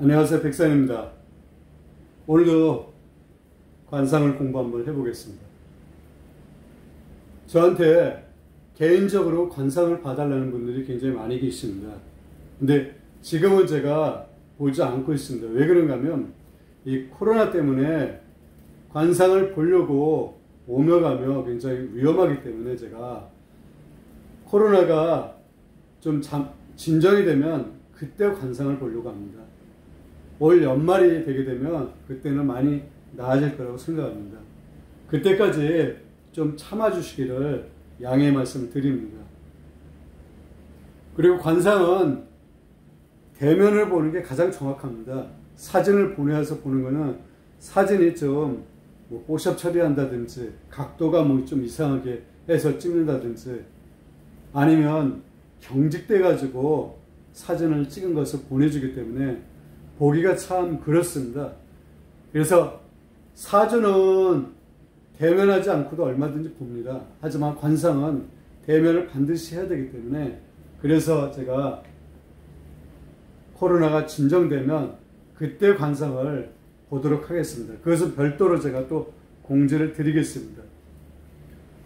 안녕하세요, 백산입니다. 오늘도 관상을 공부 한번 해보겠습니다. 저한테 개인적으로 관상을 봐달라는 분들이 굉장히 많이 계십니다. 근데 지금은 제가 보지 않고 있습니다. 왜 그런가 하면 이 코로나 때문에 관상을 보려고 오며 가며 굉장히 위험하기 때문에 제가 코로나가 좀 진정이 되면 그때 관상을 보려고 합니다. 올 연말이 되게 되면 그때는 많이 나아질 거라고 생각합니다. 그때까지 좀 참아주시기를 양해의 말씀을 드립니다. 그리고 관상은 대면을 보는 게 가장 정확합니다. 사진을 보내서 보는 거는 사진이 좀 포샵 처리한다든지 각도가 좀 이상하게 해서 찍는다든지 아니면 경직돼 가지고 사진을 찍은 것을 보내주기 때문에 보기가 참 그렇습니다. 그래서 사주는 대면하지 않고도 얼마든지 봅니다. 하지만 관상은 대면을 반드시 해야 되기 때문에 그래서 제가 코로나가 진정되면 그때 관상을 보도록 하겠습니다. 그것은 별도로 제가 또 공지를 드리겠습니다.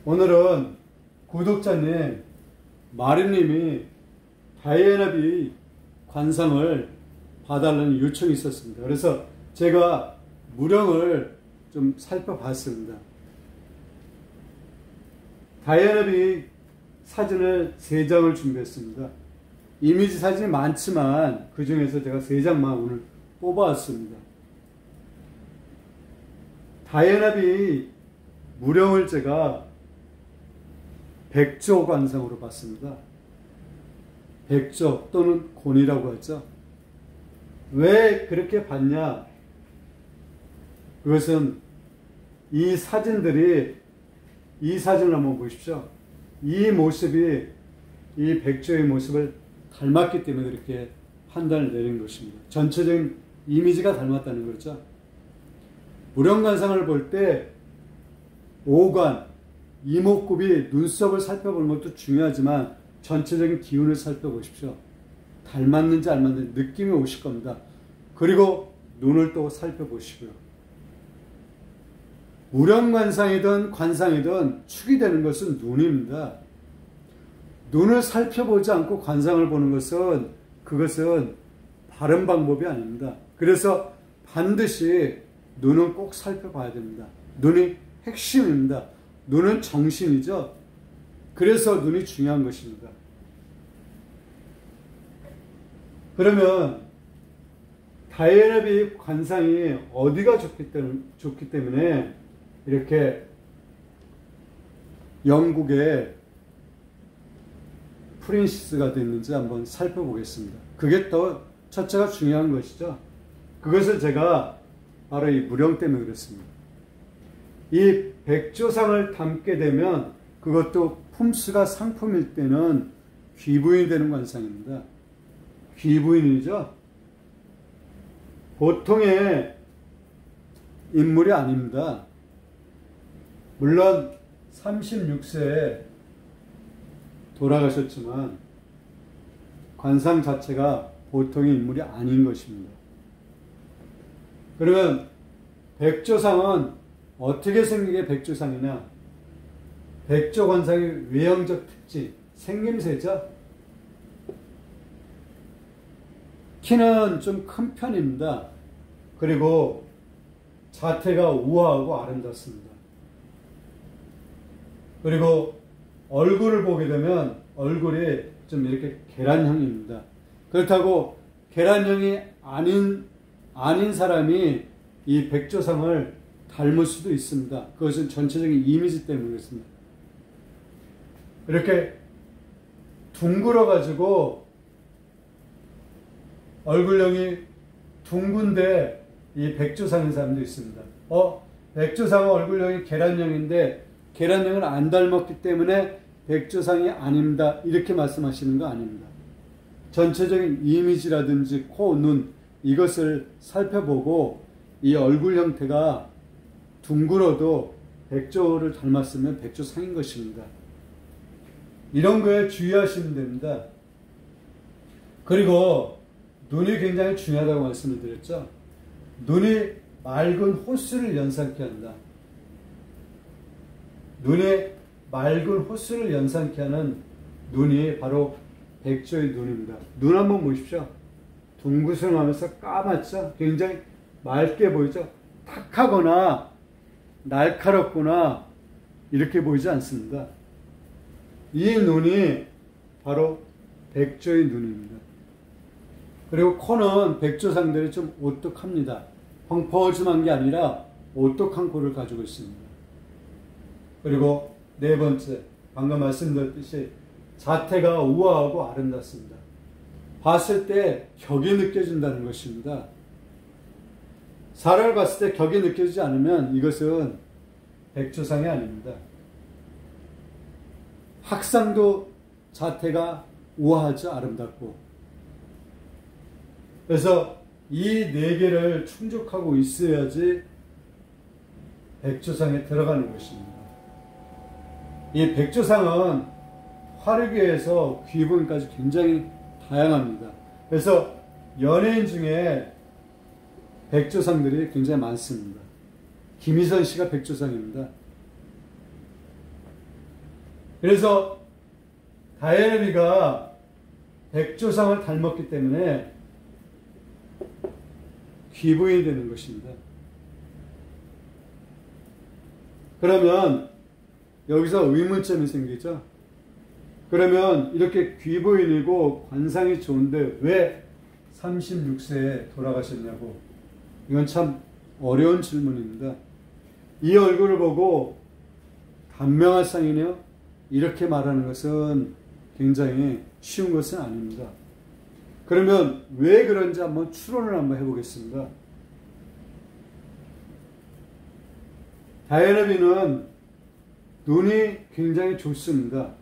오늘은 구독자님 마리님이 다이애나비 관상을 봐달라는 요청이 있었습니다. 그래서 제가 무령을 좀 살펴봤습니다. 다이애나비 사진을 3장을 준비했습니다. 이미지 사진이 많지만 그 중에서 제가 3장만 오늘 뽑아왔습니다. 다이애나비 무령을 제가 백조 관상으로 봤습니다. 백조 또는 곤이라고 하죠. 왜 그렇게 봤냐? 그것은 이 사진들이 이 사진을 한번 보십시오. 이 모습이 이 백조의 모습을 닮았기 때문에 그렇게 판단을 내린 것입니다. 전체적인 이미지가 닮았다는 거죠. 무령관상을 볼 때 오관, 이목구비, 눈썹을 살펴보는 것도 중요하지만 전체적인 기운을 살펴보십시오. 닮았는지 안 맞는지 느낌이 오실 겁니다. 그리고 눈을 또 살펴보시고요. 무령관상이든 관상이든 축이 되는 것은 눈입니다. 눈을 살펴보지 않고 관상을 보는 것은 그것은 바른 방법이 아닙니다. 그래서 반드시 눈은 꼭 살펴봐야 됩니다. 눈이 핵심입니다. 눈은 정신이죠. 그래서 눈이 중요한 것입니다. 그러면 다이애나비 관상이 어디가 좋기 때문에 이렇게 영국의 프린시스가 됐는지 한번 살펴보겠습니다. 그게 또 첫째가 중요한 것이죠. 그것을 제가 바로 이 무령 때문에 그랬습니다. 이 백조상을 담게 되면 그것도 품수가 상품일 때는 귀부인이 되는 관상입니다. 귀부인이죠. 보통의 인물이 아닙니다. 물론 36세에 돌아가셨지만 관상 자체가 보통의 인물이 아닌 것입니다. 그러면 백조상은 어떻게 생긴 게 백조상이냐? 백조 관상의 외형적 특징, 생김새죠. 키는 좀 큰 편입니다. 그리고 자태가 우아하고 아름답습니다. 그리고 얼굴을 보게 되면 얼굴이 좀 이렇게 계란형입니다. 그렇다고 계란형이 아닌 사람이 이 백조상을 닮을 수도 있습니다. 그것은 전체적인 이미지 때문에 그렇습니다. 이렇게 둥글어 가지고 얼굴형이 둥근데 이 백조상인 사람도 있습니다. 백조상은 얼굴형이 계란형인데 계란형을 안 닮았기 때문에 백조상이 아닙니다. 이렇게 말씀하시는 거 아닙니다. 전체적인 이미지라든지 코, 눈 이것을 살펴보고 이 얼굴 형태가 둥글어도 백조를 닮았으면 백조상인 것입니다. 이런 거에 주의하시면 됩니다. 그리고 눈이 굉장히 중요하다고 말씀을 드렸죠. 눈이 맑은 호수를 연상케 한다. 눈이 맑은 호수를 연상케 하는 눈이 바로 백조의 눈입니다. 눈 한번 보십시오. 둥그스름하면서 까맣죠? 굉장히 맑게 보이죠? 탁하거나 날카롭거나 이렇게 보이지 않습니다. 이 눈이 바로 백조의 눈입니다. 그리고 코는 백조상들이 좀 오똑합니다. 펑퍼짐한 게 아니라 오똑한 코를 가지고 있습니다. 그리고 네 번째, 방금 말씀드렸듯이 자태가 우아하고 아름답습니다. 봤을 때 격이 느껴진다는 것입니다. 사람을 봤을 때 격이 느껴지지 않으면 이것은 백조상이 아닙니다. 학상도 자태가 우아하죠, 아름답고. 그래서 이 네 개를 충족하고 있어야지 백조상에 들어가는 것입니다. 이 백조상은 화류계에서 귀부인까지 굉장히 다양합니다. 그래서 연예인 중에 백조상들이 굉장히 많습니다. 김희선 씨가 백조상입니다. 그래서 다이애나비가 백조상을 닮았기 때문에 귀부인이 되는 것입니다. 그러면 여기서 의문점이 생기죠. 그러면 이렇게 귀부인이고 관상이 좋은데 왜 36세에 돌아가셨냐고. 이건 참 어려운 질문입니다. 이 얼굴을 보고 단명한 쌍이네요, 이렇게 말하는 것은 굉장히 쉬운 것은 아닙니다. 그러면 왜 그런지 한번 추론을 한번 해보겠습니다. 다이애나비는 눈이 굉장히 좋습니다.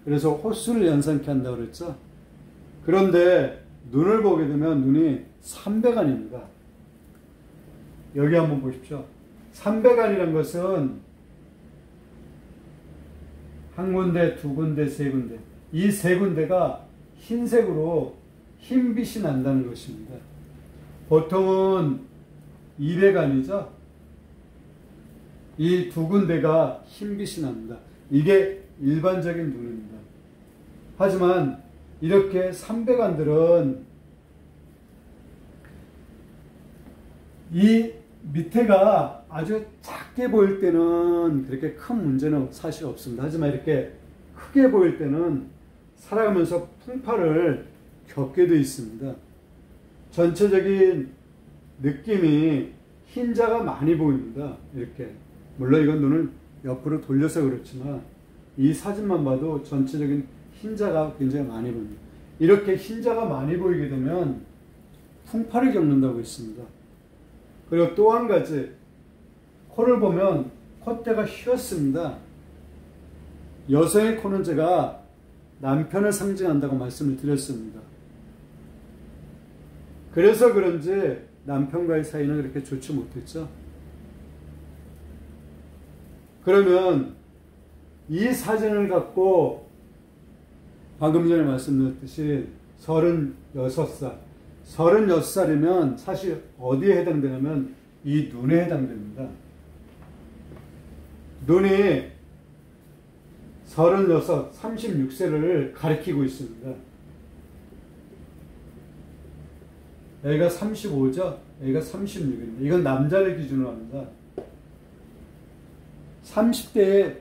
그래서 호수를 연상케 한다고 그랬죠. 그런데 눈을 보게 되면 눈이 삼백안입니다. 여기 한번 보십시오. 삼백안이라는 것은 한 군데, 두 군데, 세 군데. 이 세 군데가 흰색으로 흰빛이 난다는 것입니다. 보통은 200안이죠. 이 두 군데가 흰빛이 납니다. 이게 일반적인 눈입니다. 하지만 이렇게 300안들은 이 밑에가 아주 작게 보일 때는 그렇게 큰 문제는 사실 없습니다. 하지만 이렇게 크게 보일 때는 살아가면서 풍파를 겪게 되어 있습니다. 전체적인 느낌이 흰자가 많이 보입니다. 이렇게. 물론 이건 눈을 옆으로 돌려서 그렇지만 이 사진만 봐도 전체적인 흰자가 굉장히 많이 보입니다. 이렇게 흰자가 많이 보이게 되면 풍파를 겪는다고 했습니다. 그리고 또 한 가지, 코를 보면 콧대가 휘었습니다. 여성의 코는 제가 남편을 상징한다고 말씀을 드렸습니다. 그래서 그런지 남편과의 사이는 그렇게 좋지 못했죠. 그러면 이 사진을 갖고 방금 전에 말씀드렸듯이 36살, 36살이면 사실 어디에 해당되냐면 이 눈에 해당됩니다. 눈이 36, 36세를 가리키고 있습니다. 여기가 35죠? 여기가 36입니다. 이건 남자를 기준으로 합니다. 30대에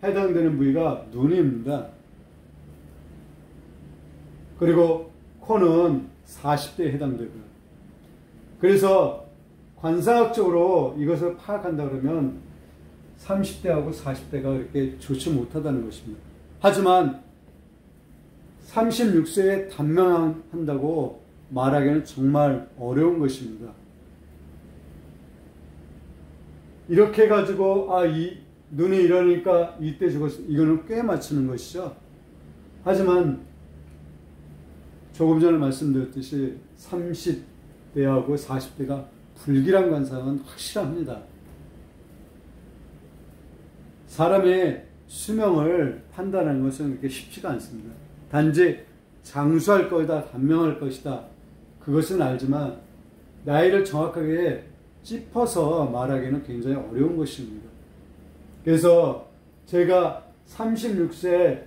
해당되는 부위가 눈입니다. 그리고 코는 40대에 해당되고요. 그래서 관상학적으로 이것을 파악한다 그러면 30대하고 40대가 그렇게 좋지 못하다는 것입니다. 하지만 36세에 단명한다고 말하기는 정말 어려운 것입니다. 이렇게 해가지고 이 눈이 이러니까 이때 죽었어, 이거는 꽤 맞추는 것이죠. 하지만 조금 전에 말씀드렸듯이 30대하고 40대가 불길한 관상은 확실합니다. 사람의 수명을 판단하는 것은 그렇게 쉽지가 않습니다. 단지 장수할 것이다, 단명할 것이다, 그것은 알지만 나이를 정확하게 짚어서 말하기는 굉장히 어려운 것입니다. 그래서 제가 36세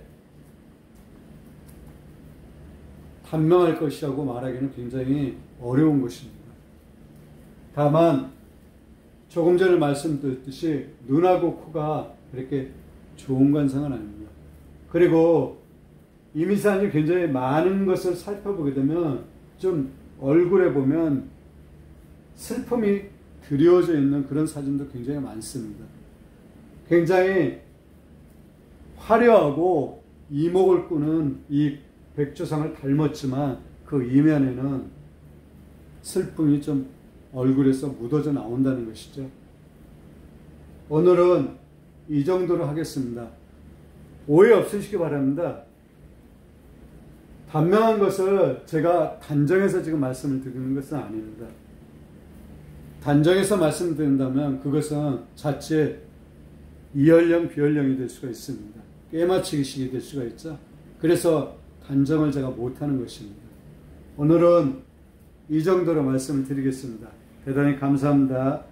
단명할 것이라고 말하기는 굉장히 어려운 것입니다. 다만 조금 전에 말씀드렸듯이 눈하고 코가 그렇게 좋은 관상은 아닙니다. 그리고 이미산이 굉장히 많은 것을 살펴보게 되면 좀 얼굴에 보면 슬픔이 드리워져 있는 그런 사진도 굉장히 많습니다. 굉장히 화려하고 이목을 끄는 이 백조상을 닮았지만 그 이면에는 슬픔이 좀 얼굴에서 묻어져 나온다는 것이죠. 오늘은 이 정도로 하겠습니다. 오해 없으시기 바랍니다. 단명한 것을 제가 단정해서 지금 말씀을 드리는 것은 아닙니다. 단정해서 말씀드린다면 그것은 자칫 이연령 비연령이 될 수가 있습니다. 깨맞추기식이 될 수가 있죠. 그래서 단정을 제가 못하는 것입니다. 오늘은 이 정도로 말씀을 드리겠습니다. 대단히 감사합니다.